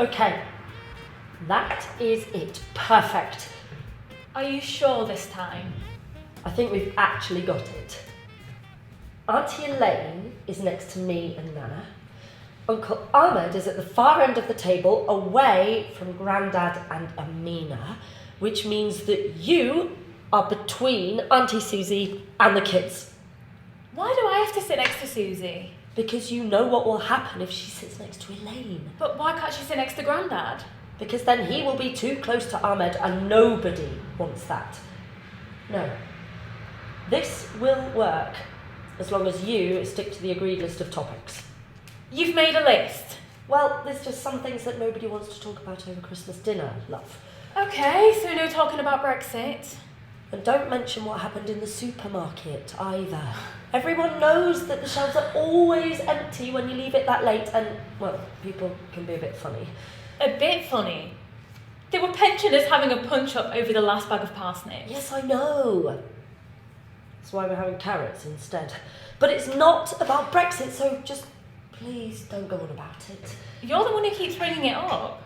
Okay, that is it. Perfect. Are you sure this time? I think we've actually got it. Auntie Elaine is next to me and Nana. Uncle Ahmed is at the far end of the table, away from Grandad and Amina, which means that you are between Auntie Susie and the kids. Why do I have to sit next to Susie? Because you know what will happen if she sits next to Elaine. But why can't she sit next to Grandad? Because then he will be too close to Ahmed and nobody wants that. No. This will work as long as you stick to the agreed list of topics. You've made a list. Well, there's just some things that nobody wants to talk about over Christmas dinner, love. Okay, so no talking about Brexit. And don't mention what happened in the supermarket either. Everyone knows that the shelves are always empty when you leave it that late and, well, people can be a bit funny. A bit funny. They were pensioners having a punch-up over the last bag of parsnips. Yes, I know. That's why we're having carrots instead. But it's not about Brexit, so just please don't go on about it. You're the one who keeps bringing it up.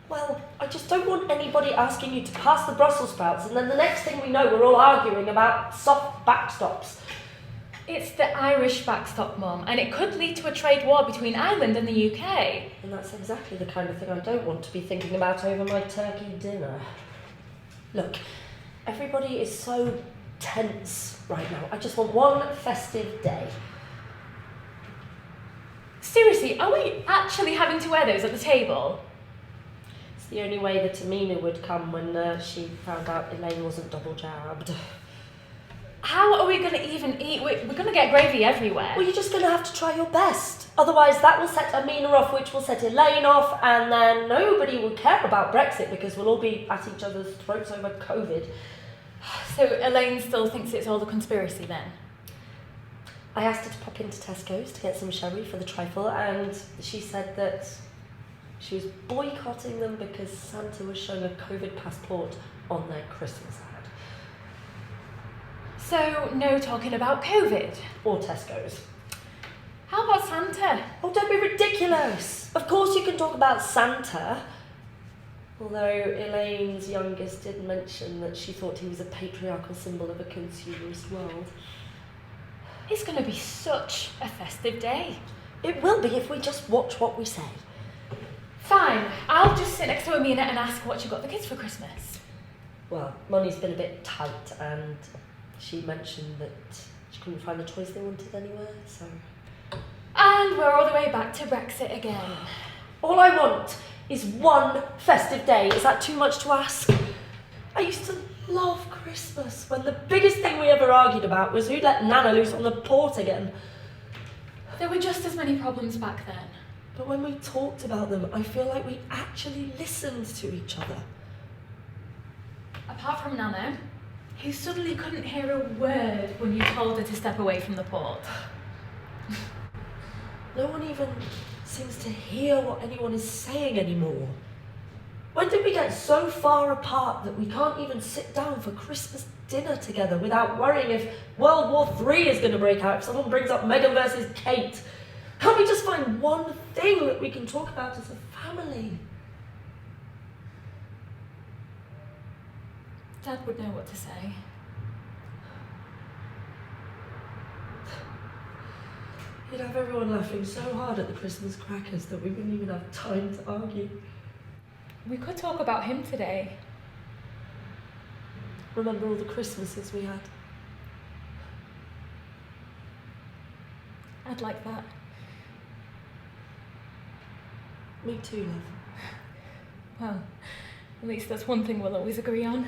Well, I just don't want anybody asking you to pass the Brussels sprouts and then the next thing we know we're all arguing about soft backstops. It's the Irish backstop, Mum, and it could lead to a trade war between Ireland and the UK. And that's exactly the kind of thing I don't want to be thinking about over my turkey dinner. Look, everybody is so tense right now. I just want one festive day. Seriously, are we actually having to wear those at the table? It's the only way that Amina would come when she found out Elaine wasn't double jabbed. How are we going to even eat? We're going to get gravy everywhere. Well, you're just going to have to try your best. Otherwise, that will set Amina off, which will set Elaine off, and then nobody will care about Brexit because we'll all be at each other's throats over COVID. So Elaine still thinks it's all a conspiracy then? I asked her to pop into Tesco's to get some sherry for the trifle, and she said that she was boycotting them because Santa was showing a COVID passport on their Christmas ad. So, no talking about COVID? Or Tesco's. How about Santa? Oh, don't be ridiculous! Of course you can talk about Santa. Although Elaine's youngest did mention that she thought he was a patriarchal symbol of a consumerist world. It's going to be such a festive day. It will be if we just watch what we say. Fine, I'll just sit next to Amina and ask what she got the kids for Christmas. Well, money's been a bit tight and she mentioned that she couldn't find the toys they wanted anywhere, so... And we're all the way back to Brexit again. All I want is one festive day. Is that too much to ask? I used to love Christmas when the biggest thing we ever argued about was who'd let Nana loose on the port again. There were just as many problems back then. But when we talked about them, I feel like we actually listened to each other. Apart from Nana, who suddenly couldn't hear a word when you told her to step away from the port. No one even seems to hear what anyone is saying anymore. When did we get so far apart that we can't even sit down for Christmas dinner together without worrying if World War III is going to break out, if someone brings up Meghan versus Kate? Can't we just find one thing that we can talk about as a family? Dad would know what to say. He'd have everyone laughing so hard at the Christmas crackers that we wouldn't even have time to argue. We could talk about him today. Remember all the Christmases we had? I'd like that. Me too, love. Well, at least that's one thing we'll always agree on.